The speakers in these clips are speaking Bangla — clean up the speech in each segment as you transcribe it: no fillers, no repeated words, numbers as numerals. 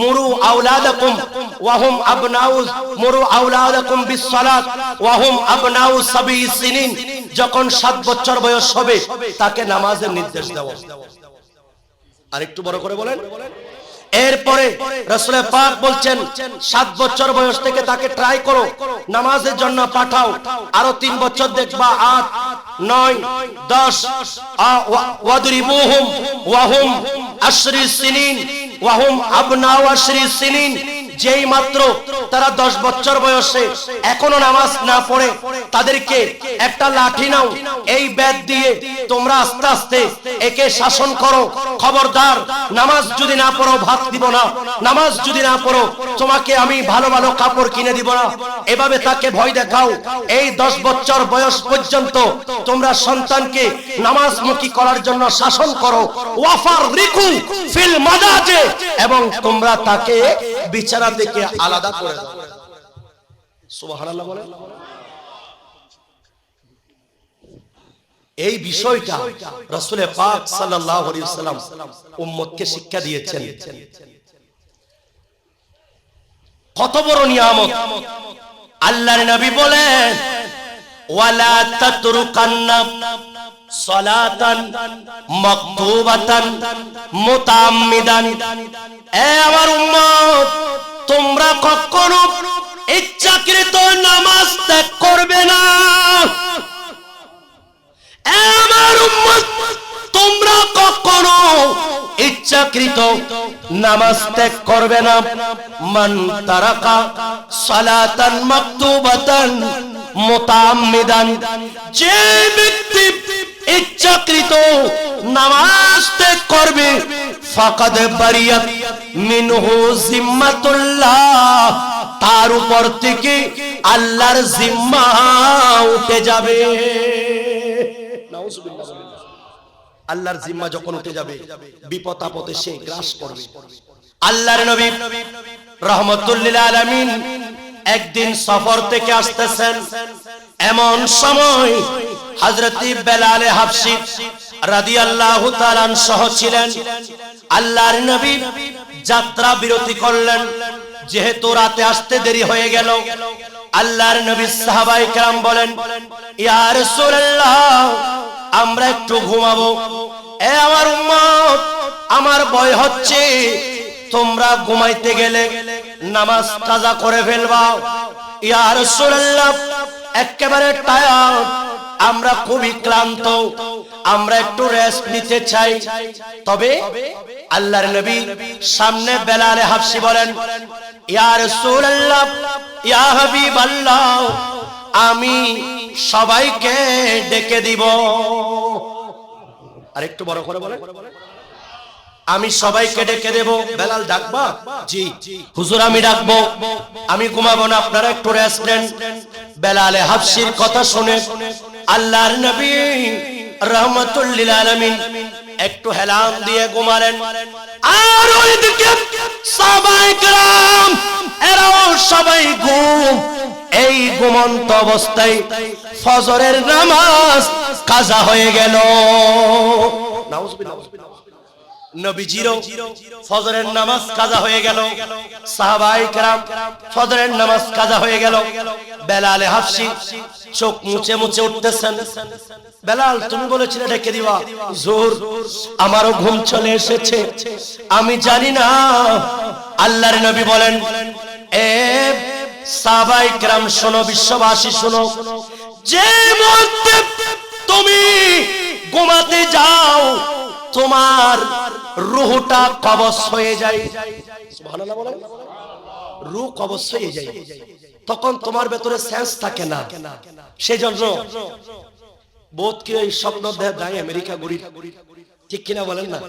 মুরু আওলাদাকুম ওয়া হুম আবনাউ মুরু আওলাদাকুম বিসসালাত ওয়া হুম আবনাউ সাবঈ সিনিন, যখন 7 বছর বয়স হবে তাকে নামাজের নির্দেশ দাও। আরেকটু বড় করে বলেন। এরপরে রাসূল পাক বলছেন 7 বছর বয়স থেকে তাকে ট্রাই করো, নামাজের জন্য পাঠাও। আরো 3 বছর দেখবা 8, 9, 10 ওয়াদরিবুহুম ওয়া হুম আশরি সিনিন ওয়া হুম আবনাউ আশরি সিনিন। যেই মাত্র তারা 10 বছর বয়সে এখনো নামাজ না পড়ে তাদেরকে একটা লাঠি নাও, এই ব্যাট দিয়ে তোমরা আস্তে আস্তে একে শাসন করো। খবরদার, নামাজ যদি না পড়ো ভাত দিব না, নামাজ যদি না পড়ো তোমাকে আমি ভালো ভালো কাপড় কিনে দিব না। এভাবে তাকে ভয় দেখাও। এই 10 বছর বয়স পর্যন্ত তোমরা সন্তানকে নামাজমুখী করার জন্য শাসন করো। ওয়াফাররিকু ফিল মাদাজে, এবং তোমরা তাকে বিছানা থেকে আলাদা করে দাও। সুবহানাল্লাহ বলেন। এই বিষয়টা রাসূল পাক সাল্লাল্লাহু আলাইহি ওয়াসাল্লাম উম্মতকে শিক্ষা দিয়েছেন। কত বড় নিয়ামত! আল্লাহর নবী বলেন ওয়ালা তাতরুকান্না সালাতান মাকতুবাতান মুতাআম্মিদান। এ আমার উম্মত, তোমরা কখনো ইচ্ছাকৃত নামাজ ত্যাগ করবে না। এ আমার উম্মত, তোমরা কখনো ইচ্ছাকৃত নামাজ ত্যাগ করবে না। মান তারাকা সালাতান মাকতুবাতান মুতাআম্মিদান, যে ব্যক্তি ইচ্ছাকৃত নামাজ ত্যাগ করবে ফাকাদ বারিয়াত মিনহু জিম্মাতুল্লাহ, তার উপর থেকে আল্লাহর জিম্মা উঠে যাবে। নাউজুবিল্লাহ। আল্লাহর জিম্মা যখন উঠে যাবে বিপদ আপদে সে গ্রাস করবে। আল্লাহর নবী রাহমাতুল লিল আলামিন একদিন সফর থেকে আসতেছেন। এমন সময় হযরত বেলাল হাবশী রাদিয়াল্লাহু তাআলা সহ ছিলেন। আল্লাহর নবী যাত্রা বিরতি করলেন। যেহেতু রাতে আসতে দেরি হয়ে গেল, আল্লাহর নবী সাহাবায়ে কেরাম বলেন, ইয়া রাসূলুল্লাহ, আমরা একটু ঘুমাবো। এ আমার উম্মত, আমার ভয় হচ্ছে তোমরা ঘুমাইতে গেলে নামাজ কাজা করে ফেলবা। ইয়া রাসূলুল্লাহ, একেবারে টায়ার্ড, আমরা খুবই ক্লান্ত, আমরা একটু রেস্ট নিতে চাই। তবে আল্লাহর নবী সামনে বেলাল হাবশী বলেন, ইয়া রাসূলুল্লাহ, ইয়া হাবিবাল্লাহ, আমি সবাইকে ডেকে দিব। আরেকটু বড় করে বলেন, আমি সবাইকে ডেকে দেব। বেলাল ডাকবা? জি হুজুর, আমি ডাকবো। আমি ঘুমাবো না, আপনারা একটু রেস্ট নেন। বেলাল হাবশীর কথা শুনে আল্লাহর নবী রাহমাতুল লিল আলামিন একটু হেলাম দিয়ে ঘুমালেন। আর ওইদিকে সাহাবায়ে কেরাম এরাও সবাই ঘুম। এই ঘুমন্ত অবস্থায় ফজরের নামাজ কাজা হয়ে গেল। নাউজুবিল্লাহ। নবীজিরও ফজরের নামাজ কাজা হয়ে গেল, সাহাবায়ে কেরাম ফজরের নামাজ কাজা হয়ে গেল। বেলাল হাবশী চোখ মুছে মুছে উঠতেছেন। বেলাল, তুমি বলেছিলে ডেকে দিবা। হুজুর, আমারও ঘুম চলে এসেছে, আমি জানি না। আল্লাহর নবী বলেন, এ সাহাবায়ে কেরাম শোনো, বিশ্ববাসী শোনো, যে মুহূর্তে তুমি ঘুমাতে যাও তোমার রূহটা কবজ হয়ে যায়। সুবহানাল্লাহ বলেন। রূহ কবজ হয়ে যায়, তখন তোমার ভেতরে সেন্স থাকে না। সেজন্য বোধকে এই স্বপ্ন দেয় আমেরিকা ঘুরি, ঠিক কিনা বলেন না?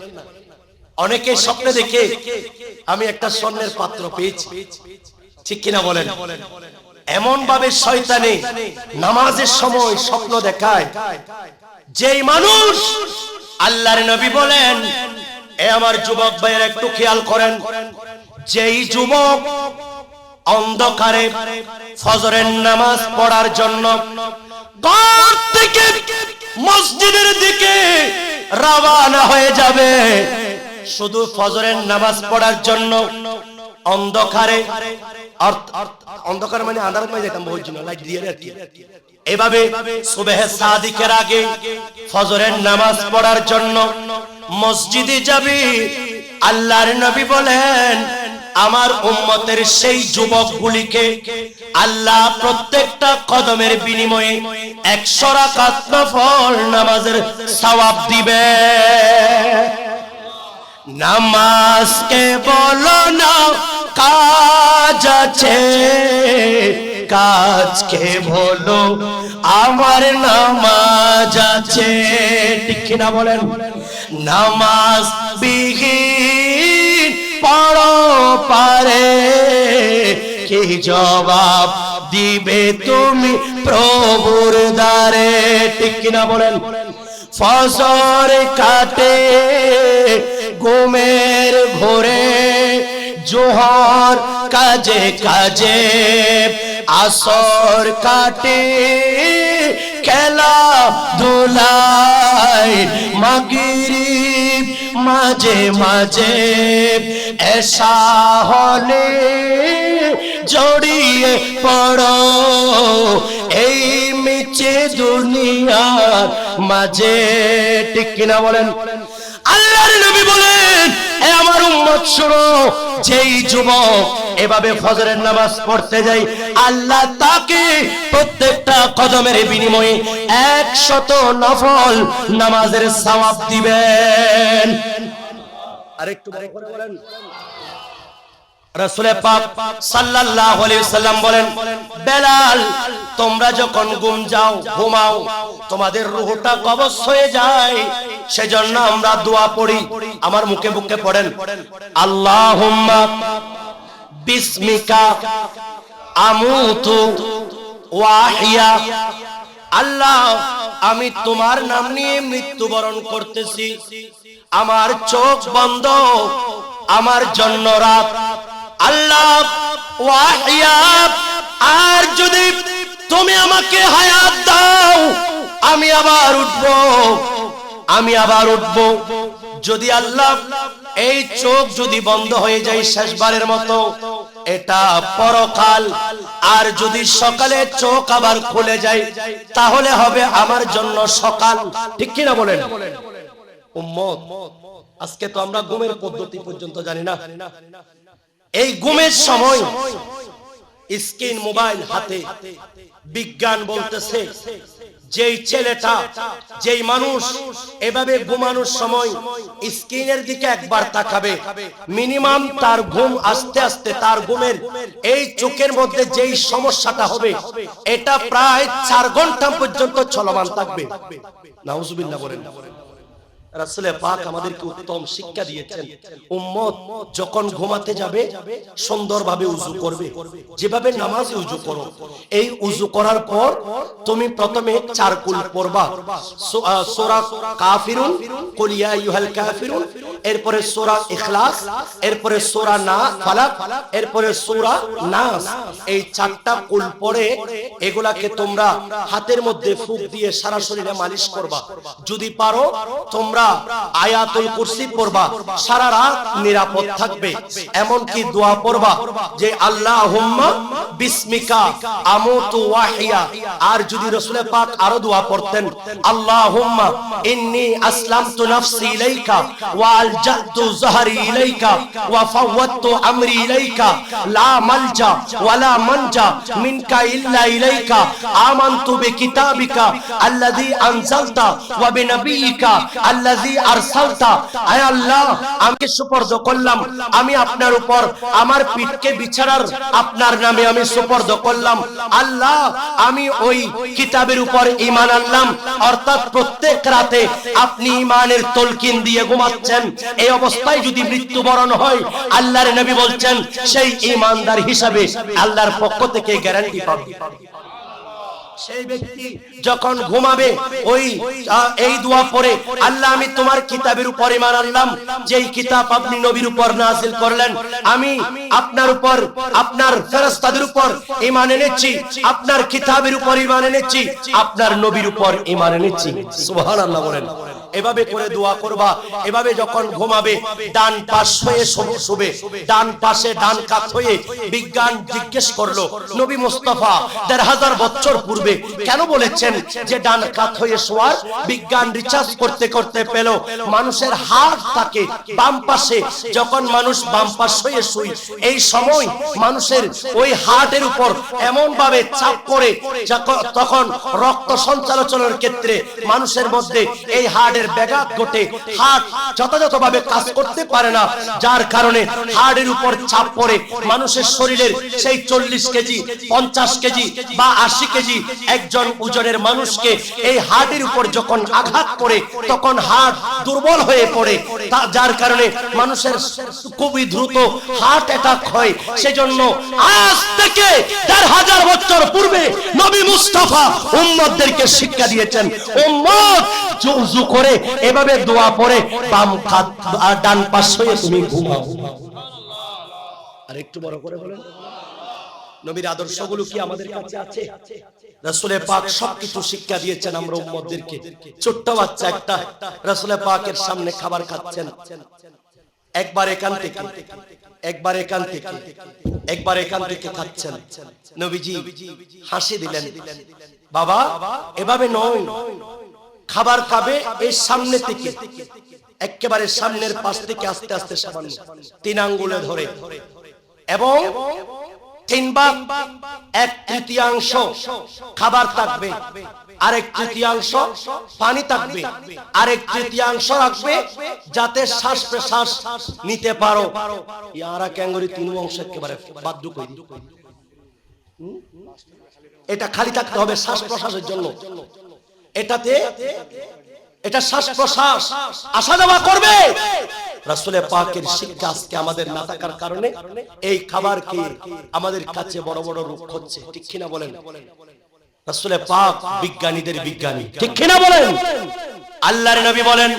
অনেকে স্বপ্নে দেখে আমি একটা স্বর্ণের পাত্র পেয়েছি, ঠিক কিনা বলেন? এমন ভাবে শয়তানে নামাজের সময় স্বপ্ন দেখায়, যেই মানুষ, আল্লাহর নবী বলেন, এ আমার যুবক ভাইয়ের একটু খেয়াল করেন, যেই যুবক অন্ধকারে ফজরের নামাজ পড়ার জন্য ঘর থেকে মসজিদের দিকে রওনা হয়ে যাবে, শুধু ফজরের নামাজ পড়ার জন্য, অন্ধকারে, অন্ধকার মানে আন্ধার হয়ে যেতাম, বহু জন্য লাইট দিয়ে আর কি। এভাবে সুবহে সাদিকের আগে ফজরের নামাজ পড়ার জন্য মসজিদে যাবি। আল্লাহর নবী বলেন, আমার উম্মতের সেই যুবকগুলিকে আল্লাহ প্রত্যেকটা কদমের বিনিময়ে 100 রাকাত নফল নামাজের সওয়াব দিবে। নামাজকে বলো না কাজ আছে, কাজকে বলো আমার নামাজ আছে। ঠিক কিনা বলেন? নামাজ বিহীন পড়ো পারে কি জবাব দিবে তুমি প্রভুর দ্বারে। ঠিক কিনা বলেন? ফজর কাটে ঘুমের ঘোরে, জোহর কাজে কাজে, আসর কাটে খেলা ধুলায়, মাগরিব মাঝে মাঝে, এশা হলে জড়িয়ে পড়ো এই মিছে দুনিয়ার মাঝে। ঠিক কিনা বলেন? আল্লাহর নবী বলেন, এ আমার উম্মত শোনো, যেই যুবক এভাবে ফজরের নামাজ পড়তে যায়, আল্লাহ তাকে প্রত্যেকটা কদমের বিনিময়ে 100 নফল নামাজের সওয়াব দিবেন। আরেকটু বড় করে বলেন। রাসূল পাক সাল্লাল্লাহু আলাইহি ওয়াসাল্লাম বলেন, বেলাল তোমরা যখন ঘুমাও তোমাদের রূহটা কবজ হয়ে যায়, সেজন্য আমরা দোয়া পড়ি। আমার মুখে মুখে পড়েন, আল্লাহুম্মা বিসমিকা আমুতু ওয়া আহইয়া। আল্লাহ, আমি তোমার নাম নিয়ে মৃত্যুবরণ করতেছি, আমার চোখ বন্ধ, আমার জন্য রাত। আল্লাহ ওয়াহিয়া, আর যদি তুমি আমাকে হায়াত দাও আমি আবার উঠবো। যদি আল্লাহ এই চোখ যদি বন্ধ হয়ে যায় শেষবারের মতো, এটা পরকাল। আর যদি সকালে চোখ আবার খুলে যায়, তাহলে হবে আমার জন্য সকাল। ঠিক কিনা বলেন? উম্মত, আজকে তো আমরা ঘুমের পদ্ধতি পর্যন্ত জানি না। এই ঘুমের সময় স্ক্রিন মোবাইল হাতে, বিজ্ঞান বলতেছে যেই ছেলেটা, যেই মানুষ এভাবে ঘুমানোর সময় স্ক্রিনের দিকে একবার তাকাবে, মিনিমাম তার ঘুম আস্তে আস্তে, তার ঘুমের এই চোখের মধ্যে যেই সমস্যাটা হবে, এটা প্রায় 4 ঘন্টা পর্যন্ত চলমান থাকবে। নাউজুবিল্লাহ বলেন। রাসূল পাক আমাদেরকে উত্তম শিক্ষা দিয়েছেন, উম্মত যখন ঘুমাতে যাবে সুন্দরভাবে ওযু করবে, যেভাবে নামাজে ওযু করো। এই ওযু করার পর তুমি প্রথমে 4 কুল পড়বা, সূরা কাফিরুন, কুল ইয়া আইয়ুহাল কাফিরুন, এরপরে সূরা ইখলাস, এরপরে সূরা ফালাক, এরপরে সূরা নাস। এই 4টা কুল পড়ে এগুলাকে তোমরা হাতের মধ্যে ফুঁক দিয়ে সারা শরীরে মালিশ করবা। যদি পারো তোমরা আয়াতুল কুরসি পড়বা, সারা রাত নিরাপদ থাকবে। এমন কি দোয়া পড়বা যে আল্লাহুম্মা বিসমিকা আমুতু ওয়া আহইয়া। আর যদি রাসূল পাক আরো দোয়া পড়তেন, আল্লাহুম্মা ইন্নী আসলামতু নাফসি ইলাইকা ওয়া আলজাতু যহরি ইলাইকা ওয়া ফাওয়াতু আমরি ইলাইকা লা মালজা ওয়া লা মানজা মিনকা ইল্লা ইলাইকা আমানতু বিকিতাবিকা আল্লাযী আনজালতা ওয়া বিনবিয়িকা আল্লাযী আরসালতা। আয় আল্লাহ, আমি সুপর্দ করলাম, আমি আপনার উপর আমার পিঠকে বিছানার আপনার নামে আমি সুপর্দ করলাম। আল্লাহ, আমি ওই কিতাবের উপর ঈমান আনলাম। অর্থাৎ প্রত্যেক রাতে আপনি ঈমানের তলকিন দিয়ে ঘুমাচ্ছেন। এই অবস্থায় যদি মৃত্যুবরণ হয়, আল্লাহর নবী বলছেন সেই ঈমানদার হিসাবে আল্লাহর পক্ষ থেকে গ্যারান্টি পাবে। সেই ব্যক্তি যখন ঘুমাবে এই দোয়া পড়ে, আল্লাহ আমি তোমার কিতাবের উপর ঈমান আনলাম, যেই কিতাব আপনি নবীর উপর নাযিল করলেন, আমি আপনার উপর, আপনার ফেরেশতাদের উপর ঈমান এনেছি, আপনার কিতাবের উপর ঈমান এনেছি, আপনার নবীর উপর ঈমান এনেছি। সুবহানাল্লাহ বলেন। এভাবে করে দোয়া করবা। এভাবে যখন ঘুমাবে ডান পাশ হয়ে শুবে, ডান পাশে ডান কাত হয়ে। বিজ্ঞান জিজ্ঞেস করলো নবী মুস্তাফা ১৫০০ বছর পূর্বে কেন বলেছেন যে ডান কাত হয়ে শোয়ার? বিজ্ঞান রিসার্চ করতে করতে পেল মানুষের হাড় থাকে বাম পাশে। যখন মানুষ বাম পাশ হয়ে শুই, এই সময় মানুষের ওই হাড়ের উপর এমন ভাবে চাপ পড়ে তখন রক্ত সঞ্চালনের ক্ষেত্রে মানুষের মধ্যে এই হাড়ের ব্যাঘাত ঘটে। হাড় যথাযথভাবে কাজ করতে পারে না, যার কারণে হাড়ের উপর চাপ পড়ে মানুষের শরীরের সেই ৪০ কেজি ৫০ কেজি বা ৮০ কেজি একজন ওজনের মানুষকে এই হাড়ের উপর যখন আঘাত করে তখন হাড় দুর্বল হয়ে পড়ে, যার কারণে মানুষের খুবই দ্রুত হার্ট অ্যাটাক হয়। সেজন্য আজ থেকে ১৫০০ বছর পূর্বে নবী মুস্তাফা উম্মতদেরকে শিক্ষা দিয়েছেন, উম্মত যুযু করে এভাবে দোয়া পড়ে বাম কাত আর ডান পাশ হয়ে তুমি ঘুমাও। আর একটু বড় করে বলেন, নবীর আদর্শগুলো কি আমাদের কাছে আছে? রাসূলে পাক সবকিছু শিক্ষা দিয়েছেন আমরা উম্মতদেরকে। ছোট্ট বাচ্চা একটা রাসূলে পাকের সামনে খাবার খাচ্ছেন, একবার এখান থেকে একবার এখান থেকে একবার এখান থেকে খাচ্ছেন। নবীজি হাসি দিলেন, বাবা এভাবে নয়, খাবার খাবে এই সামনে থেকে, একেবারে সামনের পাশ থেকে আস্তে আস্তে সামান্য ৩ আঙ্গুলে ধরে, এবং ৩ ভাগ ১/৩ খাবার থাকবে, আরেক 1/3 পানি থাকবে, আরেক 1/3 রাখবে যাতে শ্বাস প্রশ্বাস নিতে পারো। ইয়ারা ক্যাঙ্গুরি ৩ অংশ একেবারে বাধ্য করে দিই, এটা খালি থাকতে হবে শ্বাস প্রশ্বাসের জন্য। এটাতে এটা শ্বাস প্রশ্বাস আসা যাওয়া করবে। রাসূলে পাকের শিক্ষা আজকে আমাদের না থাকার কারণে এই খাবার খেয়ে আমাদের কাছে বড় বড় রোগ হচ্ছে, ঠিক কিনা বলেন? রাসূলে পাক বিজ্ঞানীদের বিজ্ঞানী, ঠিক কিনা বলেন? আল্লাহর নবী বলেন,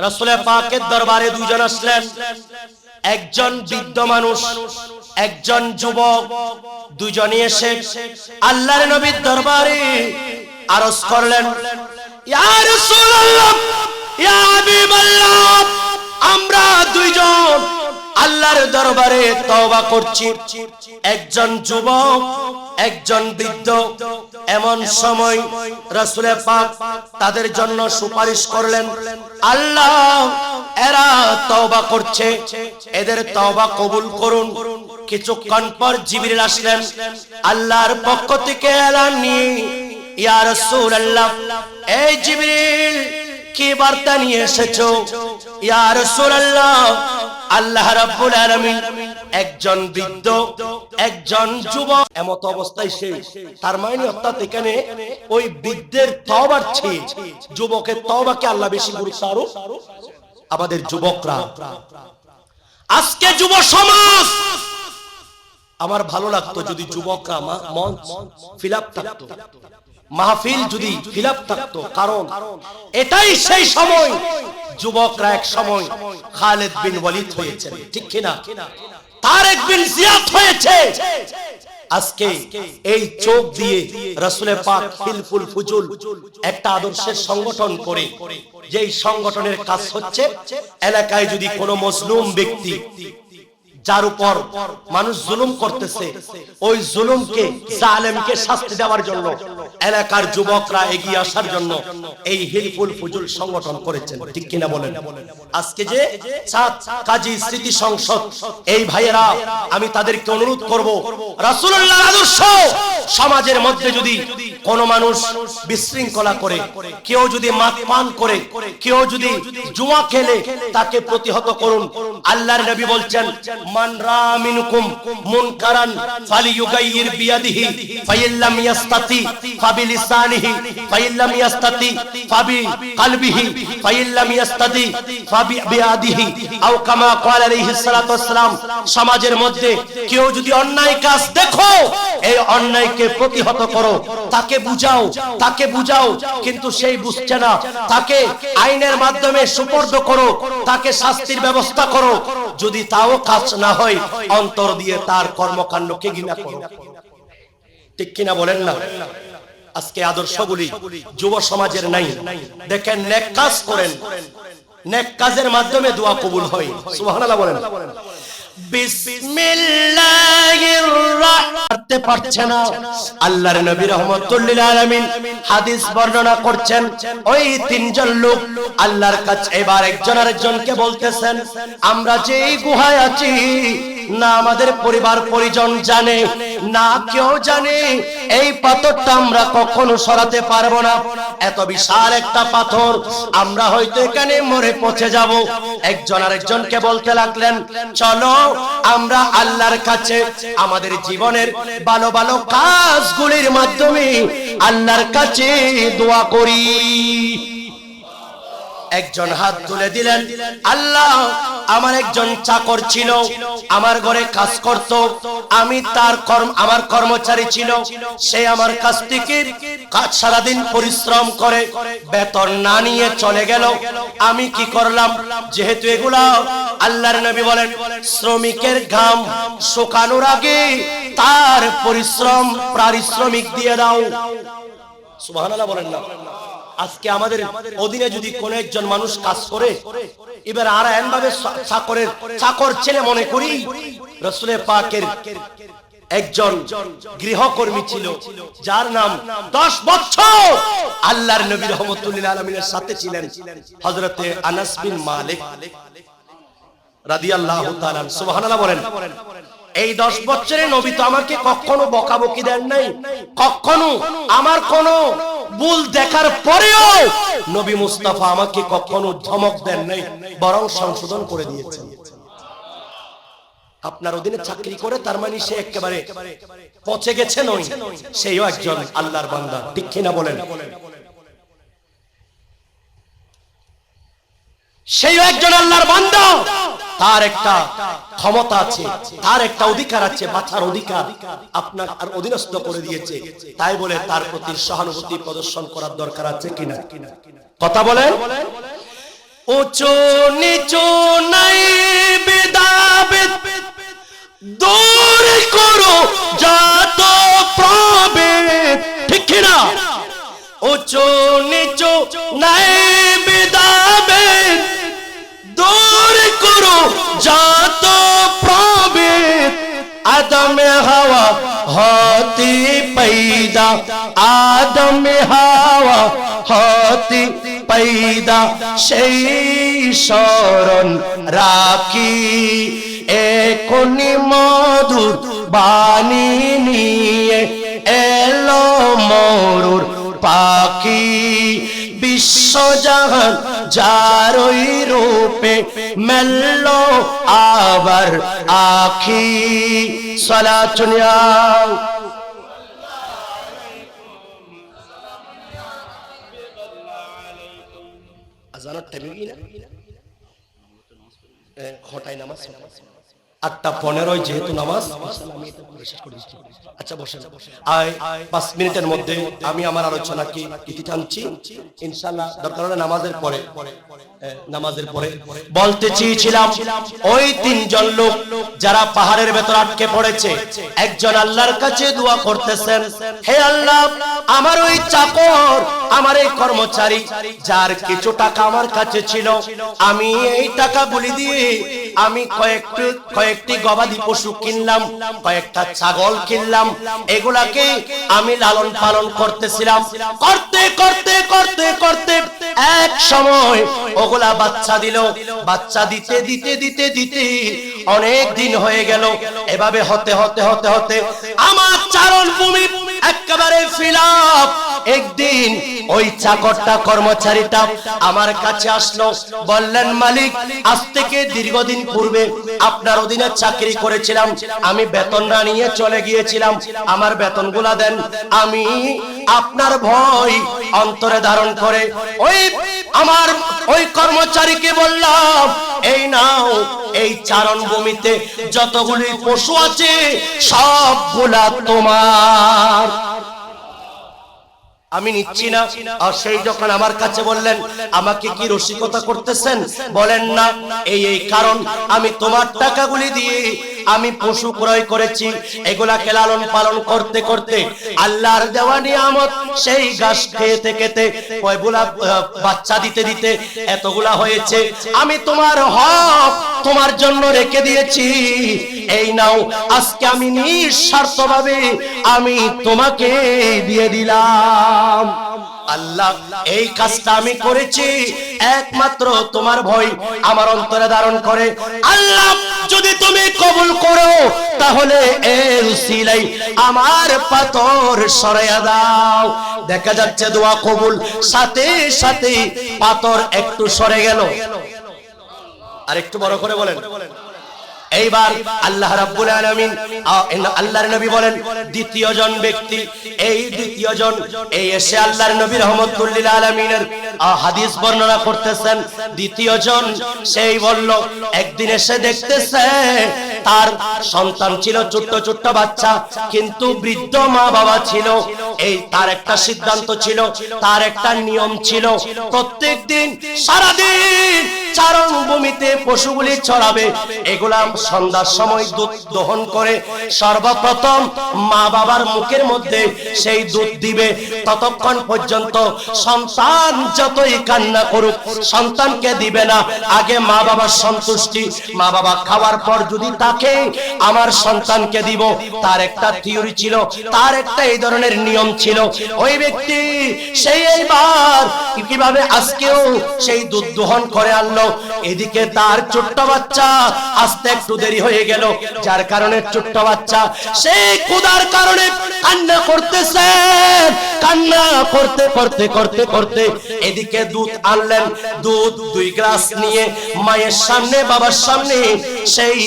রাসূলে পাকের দরবারে 2 জন আসলেন, একজন বৃদ্ধ মানুষ, একজন যুবক। 2 জনই এসে আল্লাহর নবীর দরবারে আরজ করলেন, ইয়া রাসূলুল্লাহ, ইয়া হাবিবাল্লাহ, আমরা 2 জন আল্লাহর দরবারে তওবা করছি, একজন যুবক একজন বৃদ্ধ। এমন সময় রাসূলে পাক তাদের জন্য সুপারিশ করলেন, আল্লাহ এরা তওবা করছে, এদের তওবা কবুল করুন। কিছুক্ষণ পর জিবরিল আসলেন, আল্লাহর পক্ষ থেকে এলান নিয়ে, ইয়া রাসূলুল্লাহ, এই জিবরিল কি বার্তা নিয়ে এসেছো? ইয়া রাসূলুল্লাহ, আল্লাহ রাব্বুল আলামিন একজন বৃদ্ধ একজন যুবক এমত অবস্থায় সে, তার মানে অর্থাৎ এখানে ওই বৃদ্ধের তওবার চেয়ে যুবকের তওবাকে আল্লাহ বেশি গুরুত্ব আরো। আমাদের যুবকরা আজকে যুব সমাজ, আমার ভালো লাগতো যদি যুবকরা মঞ্চ ফিলাপ থাকতো, মাহফিল যদি ফিলাপ থাকতো, কারণ এটাই সেই সময় যুবকরা এক সময় খালিদ বিন ওয়ালিদ হয়েছেন, ঠিক কিনা? তারেক বিন জিয়াদ হয়েছে। আজকে এই চোখ দিয়ে রাসূলে পাক হিলফুল ফুজুল একটা আদর্শের সংগঠন করে, যেই সংগঠনের কাজ হচ্ছে এলাকায় যদি কোনো মজলুম ব্যক্তি যার উপর মানুষ জুলুম করতেছে, ওই জুলুমকে জালেমকে শাস্তি দেওয়ার জন্য এলাকার যুবকরা এগিয়ে আসার জন্য এই হিলফুল ফুজুল সংগঠন করেছেন, ঠিক কিনা বলেন? আজকে যে চাঁদ কাজী স্মৃতি সংসদ, এই ভাইয়েরা আমি তাদেরকে অনুরোধ করব, রাসূলুল্লাহর আদর্শ সমাজের মধ্যে যদি কোনো মানুষ বিশৃঙ্খলা করে, কেউ যদি মদ পান করে, কেউ যদি জুয়া খেলে, তাকে প্রতিহত করুন। আল্লাহর নবী বলছেন, মান রা মিনকুম মুনকারান ফালিয়ুগাইয়ির বিয়াদিহি ফাইল্লাম ইয়াস্তাতি ফাবিলিসানিহি ফাইল্লাম ইয়াস্তাতি ফাবিকলবিহি ফাইল্লাম ইয়াস্তাতি ফাবিয়াদিহি আও কামা ক্বালা আলাইহিস সালাতু ওয়াস সালাম। সমাজের মধ্যে কেউ যদি অন্যায় কাজ দেখো, এই অন্যায়কে প্রতিহত করো, তাকে বুঝাও, তাকে বুঝাও, কিন্তু সেই বুঝছে না, তাকে আইনের মাধ্যমে সুপর্দ করো, তাকে শাস্তির ব্যবস্থা করো। যদি তাও কাজ না হয়, অন্তর দিয়ে তার কর্মকাণ্ডকে ঘৃণা করো, ঠিক কিনা বলেন না? আজকে আদর্শগুলি যুব সমাজের নাই। দেখেন নেক কাজ করেন, নেক কাজের মাধ্যমে দোয়া কবুল হয়। সুবহানাল্লাহ বলেন। বিসমিল্লাহির রাহমানির পারছে না। আল্লাহর নবী রাহমাতুল লিল আলামিন হাদিস বর্ণনা করছেন, ওই তিনজন লোক আল্লাহর কাছে এবার একজন আরেকজনকে বলতেছেন, আমরা যে এই গুহায় আছি না আমাদের পরিবার পরিজন জানে, না কেউ জানে। এই পাথরটা আমরা কখনো সরাতে পারবো না। এত বিশাল একটা পাথর, আমরা হয়তো এখানে মরে পচে যাব। একজন আরেকজনকে বলতে লাগলেন, চলো আমরা আল্লাহর কাছে আমাদের জীবনের ভালো ভালো কাজগুলির মাধ্যমে আল্লাহর কাছে দোয়া করি। একজন হাত তুলে দিলেন, আল্লাহ আমার একজন চাকর ছিল, আমার ঘরে কাজ করত, আমি তার আমার কর্মচারী ছিল, সে আমার কাছ থেকে সারাদিন পরিশ্রম করে বেতন না নিয়ে চলে গেল। আমি কি করলাম? যেহেতু এগুলা আল্লাহর নবী বলেন শ্রমিকের ঘাম শুকানোর আগে তার পরিশ্রম পারিশ্রমিক দিয়ে দাও। সুবহানাল্লাহ বলেন না। আজকে আমাদের অধীনে যদি কোন একজন মানুষ কাজ করে, এবার আর এমনভাবে চাকর ছেলে মনে করি। রাসূলের পাকের একজন গৃহকর্মী ছিল, যার নাম 10 বছর আল্লাহর নবী রাহমাতুল লিল আলামিনের সাথে ছিলেন, হযরতে আনাস বিন মালিক রাদিয়াল্লাহু তাআলা। সুবহানাল্লাহ বলেন। এই 10 বছরে নবী তো আমাকে কখনো বকাবকি দেন নাই, কখনো আমার কোনো ভুল দেখার পরেও নবী মুস্তাফা আমাকে কখনো ধমক দেন নাই, বরং সংশোধন করে দিয়েছেন। আপনার অধীনে চাকরি করে তার মানে সে একেবারে পচে গেছে নয়, সেও একজন আল্লাহর বান্দা, ঠিক কিনা বলেন? সেও একজন আল্লাহর বান্দা, তার একটা ক্ষমতা আছে, তার একটা অধিকার আছে, বাঁচার অধিকার আপনার আর অধীনস্থ করে দিয়েছে। তাই বলে তার প্রতি সহানুভূতি প্রদর্শন করার দরকার আছে কিনা? কথা বলেন। উঁচু নিচু নাই ভেদাভেদ দূর করো যত প্রভেদ, ঠিক কিনা? উঁচু নিচু নাই ভেদাভেদ দূর করো যত প্রভেদ। আদম হাওয়া হতে পয়দা, আদম হাওয়া হতে পয়দা, সেই শরণ রাখি এখনি মধুর বাণী নিয়ে এলো মরুর পাখি। বিশ্বজাহান যারই রূপে মেলল আবার আখি। সালাতুনিয়া আজানের টাইম কি না? ঘটাই নামাজ 8:15 যেহেতু নামাজ, আচ্ছা বসেন। 5 মিনিটের মধ্যে আমি আমার আলোচনাকে ইতি টানছি ইনশাআল্লাহ। দরকার হলে নামাজের পরে বলতে চেয়েছিলাম, ওই তিনজন লোক যারা পাহাড়ের ভেতর আটকে পড়েছে, একজন আল্লাহর কাছে দোয়া করতেছেন, হে আল্লাহ আমার ওই চাকর, আমার এই কর্মচারী যার কিছু টাকা আমার কাছে ছিল, আমি এই টাকা বলি দিয়ে আমি কয়েকটি গবাদি পশু কিনলাম, কয়েকটা ছাগল কিনলাম, এগুলাকে আমি লালন পালন করতেছিলাম। করতে করতে করতে করতে এক সময় ওগুলা বাচ্চা দিল। বাচ্চা দিতে দিতে দিতে দিতে অনেক দিন হয়ে গেল। এভাবে হতে হতে হতে হতে আমার চারণ ভূমি একেবারে ফিলাপ। একদিন ওই চাকরটা, কর্মচারীটা আমার কাছে আসলো, বললেন, মালিক আজ থেকে দীর্ঘদিন পূর্বে আপনার অধীনে চাকরি করেছিলাম, আমি বেতন না নিয়ে চলে গিয়েছিলাম, আমার বেতনগুলা দেন। আমি আপনার ভয় অন্তরে ধারণ করে ওই কর্মচারীকে বললাম, এই নাও, এই চারণ ভূমিতে যতগুলি পশু আছে সবগুলা তোমার। আমি নিচ্ছি না। আর সেই যখন আমার কাছে বললেন, আমাকে কি রসিকতা করতেছেন? বলেন না, এই কারণ আমি তোমার টাকাগুলি দিয়ে আমি পশু ক্রয় করেছি, এগুলাকে লালন পালন করতে করতে আল্লাহর দেওয়া নিয়ামত সেই ঘাস খেতে খেতে কয়গুলা বাচ্চা দিতে দিতে এতগুলা হয়েছে। আমি তোমার হক তোমার জন্য রেখে দিয়েছি, এই নাও আজকে আমি নিঃস্বার্থভাবে আমি তোমাকে দিয়ে দিলাম। আল্লাহ, এই কাজটা আমি করেছি একমাত্র তোমার ভয় আমার অন্তরে ধারণ করে। আল্লাহ, যদি তুমি কবুল করো তাহলে এর উসিলাই আমার পাথর সরাইয়া দাও। দেখা যাচ্ছে দোয়া কবুল, সাথে সাথে পাথর একটু সরে গেল। আর একটু বড় করে বলেন। এইবার আল্লাহ রাব্বুল আলামিন আল্লাহর নবী বলেন, দ্বিতীয় জন ব্যক্তি, এই দ্বিতীয় জন এই এসে আল্লাহর নবী রাহমাতুল লিল আলামিনের হাদিস বর্ণনা করতেছেন। দ্বিতীয় জন সেই বলল, একদিন এসে দেখতেছে তার সন্তান ছিল ছোট্ট ছোট্ট বাচ্চা, কিন্তু বৃদ্ধ মা বাবা ছিল। এই তার একটা সিদ্ধান্ত ছিল, তার একটা নিয়ম ছিল, প্রত্যেকদিন সারাদিন চারণ ভূমিতে পশুগুলি চড়াবে। এগুলা সন্ধ্যার সময় দুধ দহন করে সর্বপ্রথম মা বাবার মুখের মধ্যে সেই দুধ দিবে। ততক্ষণ পর্যন্ত সন্তান যতই কান্না করুক সন্তানকে দিবে না, আগে মা বাবার সন্তুষ্টি। মা বাবা খাওয়ার পর যদি তাকে আমার সন্তানকে দিব, তার একটা থিওরি ছিল, তার একটা এই ধরনের নিয়ম ছিল। ওই ব্যক্তি সেই এইবার কিভাবে আজকেও সেই দুধ দহন করে আনলো। এদিকে তার ছোট্ট বাচ্চা আসতে একটু দেরি হয়ে গেল, যার কারণে ছোট্ট বাচ্চা সেই ক্ষুধার কারণে কান্না করতেছে। কান্না করতে করতে করতে করতে এদিকে দুধ আনলেন। দুধ 2 গ্লাস নিয়ে মায়ের সামনে বাবার সামনে সেই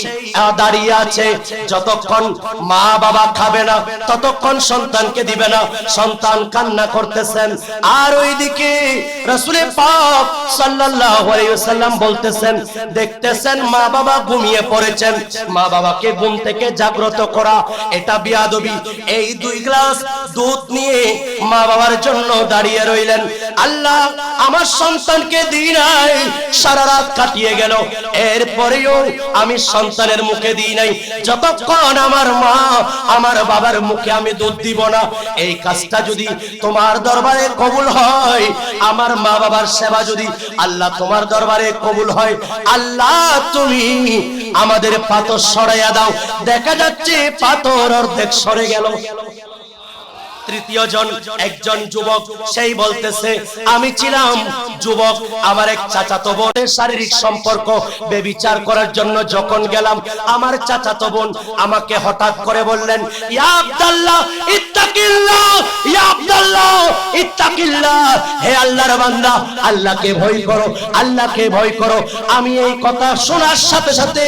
দাঁড়িয়ে আছে। যতক্ষণ মা বাবা খাবে না ততক্ষণ সন্তানকে দিবে না। সন্তান কান্না করতেছেন, আর ওইদিকে রাসূল পাক সাল্লাল্লাহু আলাইহি ওয়াসাল্লাম বলতেছেন, দেখতেছেন মা বাবা ঘুমিয়ে পড়েছেন। মা বাবাকে ঘুম থেকে জাগ্রত করা এটা বিয়াদবি। এই 2 গ্লাস দুধ নিয়ে মা বাবার জন্য দাঁড়িয়ে রইলেন। আল্লাহ, আমার সন্তানকে দিই নাই, সারা রাত কাটিয়ে গেল, এরপরেও আমি সন্তানের মুখে দিই নাই। যতক্ষণ আমার মা আমার বাবার মুখে আমি দুধ দিব না, এই কাজটা যদি তোমার দরবারে কবুল হয়, আমার মা বাবার সেবা যদি আল্লাহ তোমার দরবারে কবুল হয়, আল্লাহ তুমি আমাদের পাথর সরাইয়া দাও। দেখা যাচ্ছে পাথর অর্ধেক সরে গেল। তৃতীয় জন একজন যুবক, সেই বলতেছে, আমি ছিলাম যুবক, আমার এক চাচাতো বোনের শারীরিক সম্পর্ক বেবিচার করার জন্য যখন গেলাম, আমার চাচাতো বোন আমাকে হঠাৎ করে বললেন, ইয়া আব্দুল্লাহ ইত্তাকিল্লাহ, ইয়া আব্দুল্লাহ ইত্তাকিল্লাহ, হে আল্লাহর বান্দা আল্লাহকে ভয় করো, আল্লাহকে ভয় করো। আমি এই কথা শোনার সাথে সাথে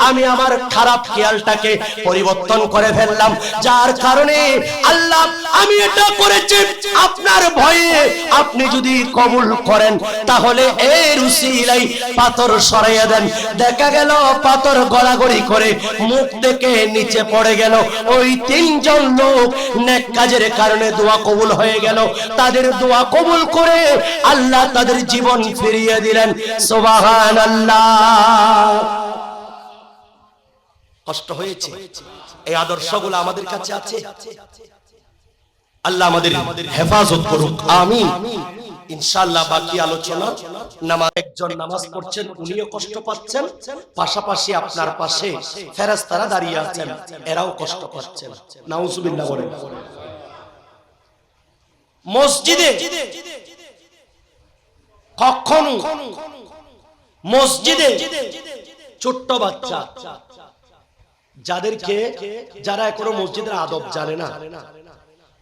আমি আমার খারাপ খেয়ালটাকে পরিবর্তন করে ফেললাম, যার কারণে আল্লাহ আমি এটা করেছি আপনার ভয়ে, আপনি যদি কবুল করেন তাহলে এর উসিলাই পাথর সরাইয়া দেন। দেখা গেল পাথর গড়াগড়ি করে মুখ থেকে নিচে পড়ে গেল। ওই 3 জন লোক নেক কাজের কারণে দোয়া কবুল হয়ে গেল। তাদের দোয়া কবুল করে আল্লাহ তাদের জীবন ফিরিয়ে দিলেন। সুবহানাল্লাহ। কষ্ট হয়েছে, এই আদর্শগুলো আমাদের কাছে আছে। আল্লাহ আমাদের হেফাজত করুক, আমিন। ইনশাআল্লাহ বাকি আলোচনা নামাজ। একজন নামাজ পড়ছেন, উনিও কষ্ট পাচ্ছেন, পাশাপাশি আপনার পাশে ফেরেশতারা দাঁড়িয়ে আছেন, এরাও কষ্ট পাচ্ছেন। নাউজুবিল্লাহ বলেন। মসজিদে কখনো মসজিদে ছোট্ট বাচ্চা যারা এখনো মসজিদের আদব জানে না,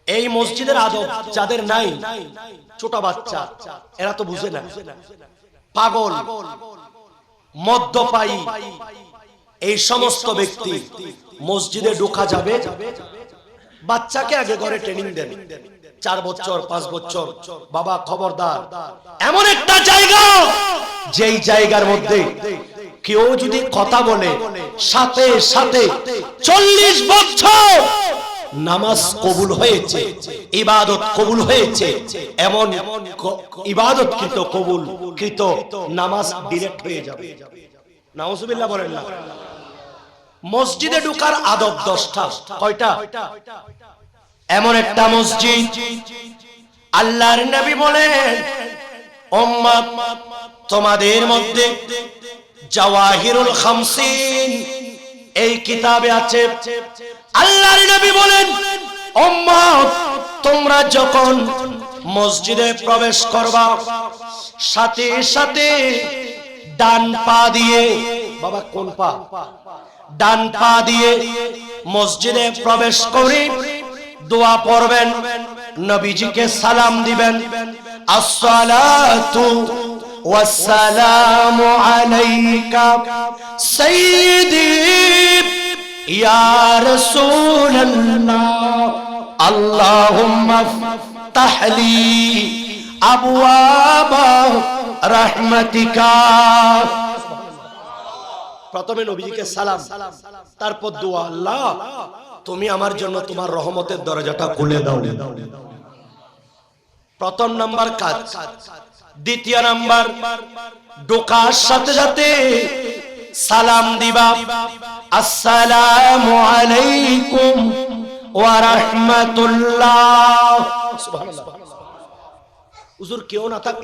এই মসজিদের আদব যাদের নাই, ছোট বাচ্চা এরা তো বুঝে না, পাগল মদ্যপায়ী এই সমস্ত ব্যক্তি মসজিদে ঢোকা যাবে, বাচ্চাকে আগে ঘরে ট্রেনিং দেন, 4 বছর 5 বছর, বাবা খবরদার। এমন একটা জায়গা, যেই জায়গার মধ্যে কেউ যদি কথা বলে সাথে সাথে 40 বছর নামাজ কবুল হয়েছে, ইবাদত কবুল হয়েছে, এমন ইবাদত কৃত নামাজ ডিরেক্ট হয়ে যাবে। নাউজুবিল্লাহ বলেন না। মসজিদে ঢোকার আদব 10টা। কয়টা? এমন একটা মসজিদ আল্লাহর নবী বলেন, উম্মত তোমাদের মধ্যে জাওয়াহিরুল খামসিন এই কিতাবে আছে, আল্লাহর নবী বলেন, উম্মত তোমরা যখন মসজিদে প্রবেশ করবা, সাথে সাথে ডান পা দিয়ে, বাবা কোন পা? ডান পা দিয়ে মসজিদে প্রবেশ করে দোয়া পড়বেন, নবীজিকে সালাম দিবেন, আসসালাতু ওয়াসসালামু আলাইকা সাইয়্যিদি ইয়া রাসূলুল্লাহ, আল্লাহুম্মা ফতাহলি আবওয়াবা রাহমাতিকা। প্রথমে নবীজিকে সালাম, তারপর দোয়া, আল্লাহ তুমি আমার জন্য তোমার রহমতের দরজাটা খুলে দাও। প্রথম নাম্বার কাজ। দ্বিতীয় নাম্বার, ঢোকার সাথে সাথে সালাম দিবা, আসসালামু আলাইকুম ওয়া রাহমাতুল্লাহ। সুবহানাল্লাহ। হুজুর কেউ না থাকলে